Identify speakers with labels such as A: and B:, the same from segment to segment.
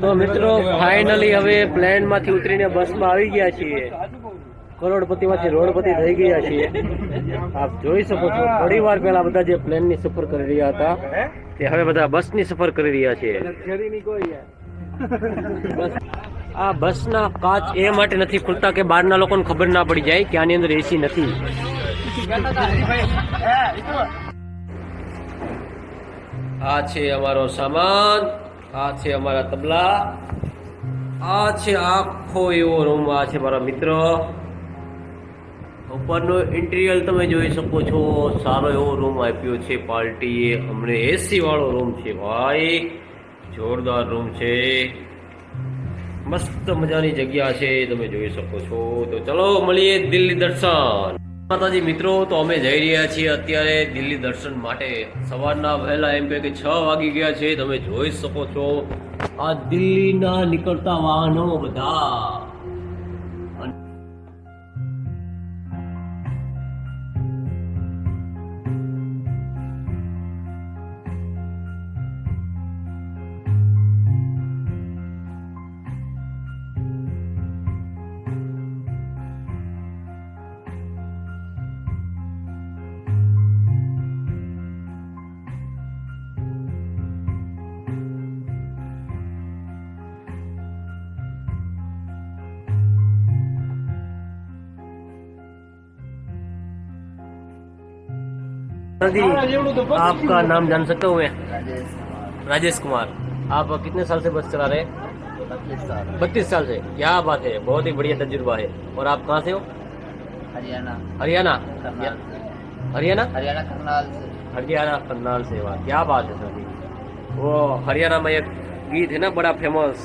A: તો મિત્રો ફાઇનલી હવે પ્લેન માંથી ઉતરીને બસમાં આવી ગયા છીએ. કરોડપતિ માંથી રોડપતિ થઈ ગયા છીએ. આપ જોઈ શકો છો થોડી વાર પહેલા બધા જે પ્લેન ની સફર કરી રહ્યા હતા તે હવે બધા બસ ની સફર કરી રહ્યા છે. આ બસ ના કાચ એ માટે નથી ખુલતા કે બહારના લોકોને ખબર ના પડી જાય કે આની અંદર એસી નથી. આ છે અમારો સામાન, આ છે અમારા તબલા, આ છે આખો એવો રૂમ, આ છે મારા મિત્ર. ઉપરનો ઇન્ટિરિયર તમે જોઈ શકો છો, સારો એવો રૂમ આપ્યો છે પાર્ટીએ અમને. એસી વાળો રૂમ છે ભાઈ, જોરદાર રૂમ છે, મસ્ત મજાની જગ્યા છે, તમે જોઈ શકો છો. તો ચલો મળીએ દિલ્હી દર્શન. માતાજી મિત્રો, તો અમે જઈ રહ્યા છીએ અત્યારે દિલ્હી દર્શન માટે. સવારના વહેલા એમ કે 6 વાગી ગયા છે. તમે જોઈ શકો છો આ દિલ્હીના નીકળતા વાહનો બધા. आपका नाम जान सकता हूँ मैं? राजेश कुमार। आप कितने साल से बस चला रहे हैं? 32 साल से। क्या बात है, बहुत ही बढ़िया तजुर्बा है। और आप कहाँ से हो?
B: हरियाणा।
A: हरियाणा? हरियाणा?
B: हरियाणा करनाल से।
A: हरियाणा करनाल से। वाह, क्या बात है सर जी। वो हरियाणा में एक गीत है ना बड़ा फेमस,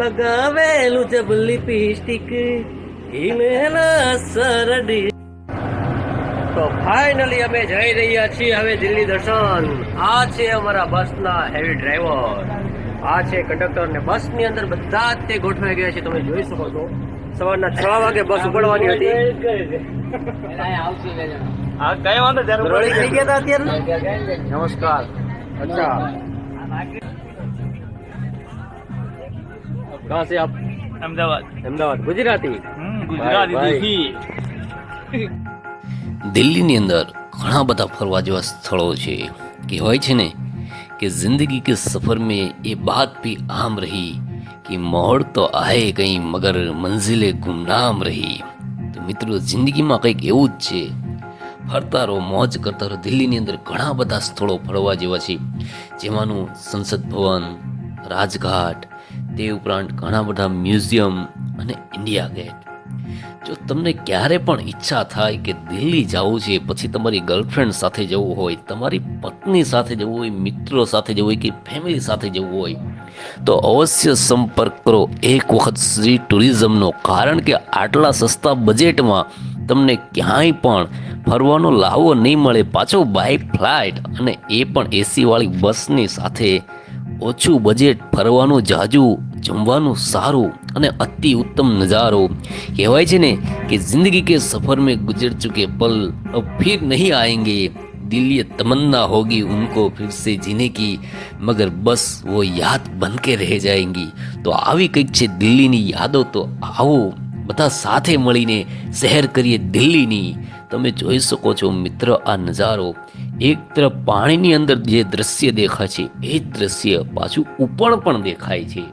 A: लगावेलू जब लिपस्टिक हिलेला सरडी. તો ફાઇનલી અમે જઈ રહ્યા છીએ હવે દિલ્હી દર્શન. આ છે અમારા બસના હેવી ડ્રાઈવર, આ છે કંડક્ટર, ને બસની અંદર બધા જ તે ગોઠવાઈ ગયા છે. તમે જોઈ શકો છો સવારના 6 વાગે બસ ઉપડવાની હતી. હા, કઈ વાંધો જરૂર થઈ ગયા હતા અત્યારે. નમસ્કાર. અચ્છા, कहाँ से आप?
B: अहमदाबाद।
A: अहमदाबाद। गुजराती?
B: गुजराती।
C: દિલ્હીની અંદર ઘણા બધા ફરવા જેવા સ્થળો છે. કહેવાય છે ને કે જિંદગી કે સફર મેં એ બાત ભી આમ રહી કે મોડ તો આए ગઈ મગર મંઝિલે ગુમનામ રહી. તો મિત્રો, જિંદગીમાં કંઈક એવું જ છે, ફરતા રહો, મોજ કરતા રહો. દિલ્હીની અંદર ઘણા બધા સ્થળો ફરવા જેવા છે, જેમાંનું સંસદ ભવન, રાજઘાટ, તે ઉપરાંત ઘણા બધા મ્યુઝિયમ અને ઇન્ડિયા ગેટ. જો તમને ક્યારે પણ ઈચ્છા થાય કે દિલ્હી જવું છે, પછી તમારી ગર્લફ્રેન્ડ સાથે જવું હોય, તમારી પત્ની સાથે જવું હોય, મિત્રો સાથે જવું હોય કે ફેમિલી સાથે જવું હોય, તો અવશ્ય સંપર્ક કરો એક વખત શ્રી ટુરિઝમનો. કારણ કે આટલા સસ્તા બજેટમાં તમને ક્યાંય પણ ફરવાનો લાવો નહીં મળે, પાછો બાય ફ્લાઇટ, અને એ પણ એસીવાળી બસની સાથે. ઓછું બજેટ, ફરવાનું જાજુ, જમવાનું સારું અને અતિ ઉત્તમ નજારો. કહેવાય છે ને કે જિંદગી કે સફર में गुजर चुके पल अब फिर नहीं आएंगे, दिल ये तमन्ना होगी उनको फिर से जीने की, मगर बस वो याद बन के रह जाएंगी. તો આવી કંઈક છે દિલ્હીની યાદો. તો આવો બધા સાથે મળીને સહેર કરીએ દિલ્હીની. તમે જોઈ શકો છો મિત્ર આ નજારો. એક તરફ પાણીની અંદર જે દ્રશ્ય દેખાય છે એ જ દ્રશ્ય પાછું ઉપર પણ દેખાય છે.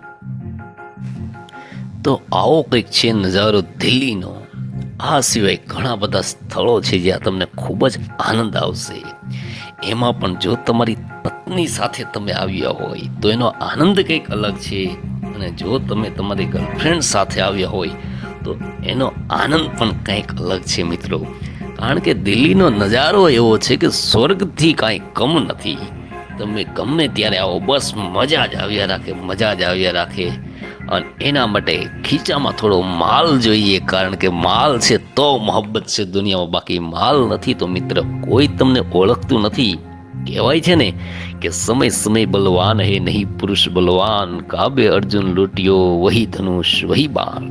C: તો આવો કંઈક છે નજારો દિલ્હીનો. આ સિવાય ઘણા બધા સ્થળો છે જ્યાં તમને ખૂબ જ આનંદ આવશે. એમાં પણ જો તમારી પત્ની સાથે તમે આવ્યા હોય તો એનો આનંદ કંઈક અલગ છે, અને જો તમે તમારી ગર્લફ્રેન્ડ સાથે આવ્યા હોય તો એનો આનંદ પણ કંઈક અલગ છે મિત્રો. કારણ કે દિલ્હીનો નજારો એવો છે કે સ્વર્ગથી કાંઈ કમ નથી. તમે ગમે ત્યારે આવો, બસ મજા જ આવ્યા રાખે, મજા જ આવ્યા રાખે. અને એના માટે ખીચામાં થોડો માલ જોઈએ, કારણ કે માલ છે તો મોહબ્બત છે દુનિયામાં, બાકી માલ નથી તો મિત્ર કોઈ તમને ઓળખતું નથી. કહેવાય છે ને કે સમય સમય બલવાન હે નહીં પુરુષ બલવાન, કાબે અર્જુન લૂંટ્યો વહી ધનુષ વહી બાણ.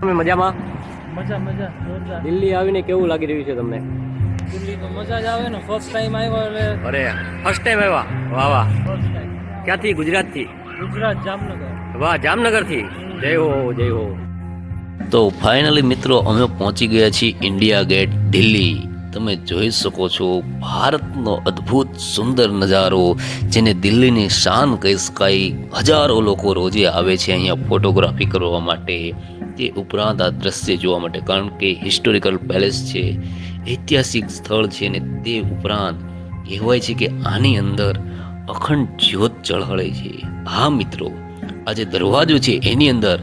A: તમે મજામાં?
B: મજા મજા જોરદાર.
A: દિલ્હી આવીને કેવું લાગી રહ્યું છે તમને?
B: દિલ્હી તો મજા જ આવે ને. ફર્સ્ટ ટાઈમ આવ્યો એટલે
A: અરે ફર્સ્ટ ટાઈમ આવ્યા? વાહ વાહ.
B: First time.
A: ક્યાંથી? ગુજરાતથી?
B: ગુજરાત જામનગર.
A: વાહ, જામનગરથી. જય હો જય હો.
C: તો ફાઇનલી મિત્રો અમે પહોંચી ગયા છીએ ઇન્ડિયા ગેટ દિલ્હી. તમે જોઈ શકો છો ભારતનો અદ્ભુત સુંદર નજારો, જેને દિલ્હીની શાન કહી શકાય. હજારો લોકો રોજે આવે છે અહીંયા ફોટોગ્રાફી કરવા માટે, તે ઉપરાંત આ દ્રશ્ય જોવા માટે, કારણ કે હિસ્ટોરિકલ પેલેસ છે, ઐતિહાસિક સ્થળ છે. અને તે ઉપરાંત કહેવાય છે કે આની અંદર અખંડ જ્યોત જળહળે છે. હા મિત્રો, આ જે દરવાજો છે એની અંદર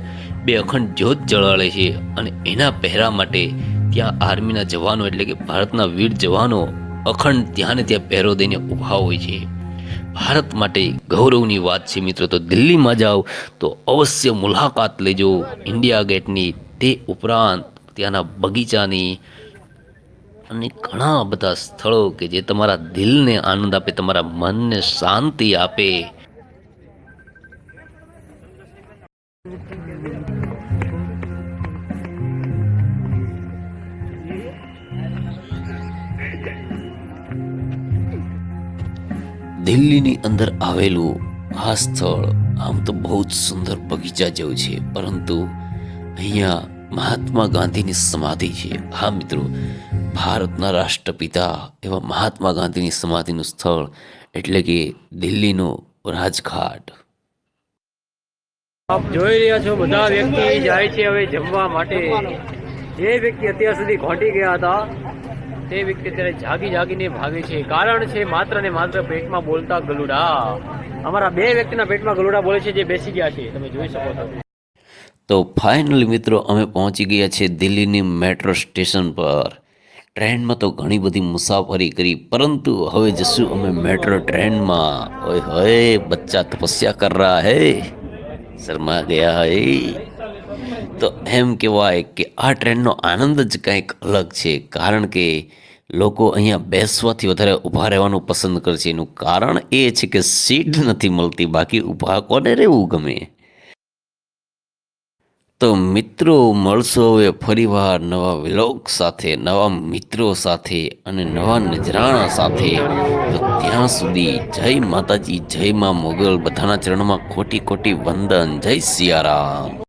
C: બે અખંડ જ્યોત જળાળે છે, અને એના પહેરા માટે ત્યાં આર્મીના જવાનો એટલે કે ભારતના વીર જવાનો અખંડ ત્યાં ને ત્યાં પહેરો દઈને ઊભા હોય છે. ભારત માટે ગૌરવની વાત છે મિત્રો. તો દિલ્હીમાં જાઓ તો અવશ્ય મુલાકાત લેજો ઇન્ડિયા ગેટની, તે ઉપરાંત ત્યાંના બગીચાની, અને ઘણા બધા સ્થળો કે જે તમારા દિલને આનંદ આપે, તમારા મનને શાંતિ આપે. દિલ્હીની અંદર આવેલું આ સ્થળ આમ તો બહુ જ સુંદર બગીચા જેવું છે, પરંતુ અહીંયા મહાત્મા ગાંધીની સમાધિ છે. હા મિત્રો, ભારતના રાષ્ટ્રપિતા એવા મહાત્મા ગાંધીની સમાધિનું સ્થળ એટલે કે દિલ્હીનો રાજઘાટ.
A: આપ જોઈ રહ્યા છો બધા વ્યક્તિ જાય છે હવે જમવા માટે. જે વ્યક્તિ અત્યાર સુધી ઘોંટી ગયા હતા તે વ્યક્તિ અત્યારે જાગી જાગીને ભાગે છે. કારણ છે માત્ર ને માત્ર પેટમાં બોલતા ગલુડા. અમારા બે વ્યક્તિના પેટમાં ગલુડા બોલે છે, જે બેસી ગયા છે, તમે જોઈ શકો છો.
C: તો ફાઇનલી મિત્રો અમે પહોંચી ગયા છીએ દિલ્હીની મેટ્રો સ્ટેશન પર. ટ્રેનમાં તો ઘણી બધી મુસાફરી કરી, પરંતુ હવે જશું અમે મેટ્રો ટ્રેનમાં. ઓય હોય, બચ્ચા તપસ્યા કર રહા હૈ, શર્મા ગયા હૈ. તો એમ કહેવાય કે આ ટ્રેનનો આનંદ જ કંઈક અલગ છે, કારણ કે લોકો અહીંયા બેસવાથી વધારે ઊભા રહેવાનું પસંદ કરે છે. એનું કારણ એ છે કે સીટ નથી મળતી, બાકી ઊભા કોને રહેવું ગમે. તો મિત્રો મળશો હવે ફરીવાર નવા વ્લોગ સાથે, નવા મિત્રો સાથે અને નવા નજરાણા સાથે. તો ત્યાં સુધી જય માતાજી, જય મા મોગલ, બધાના ચરણમાં કોટી કોટી વંદન. જય સિયારામ.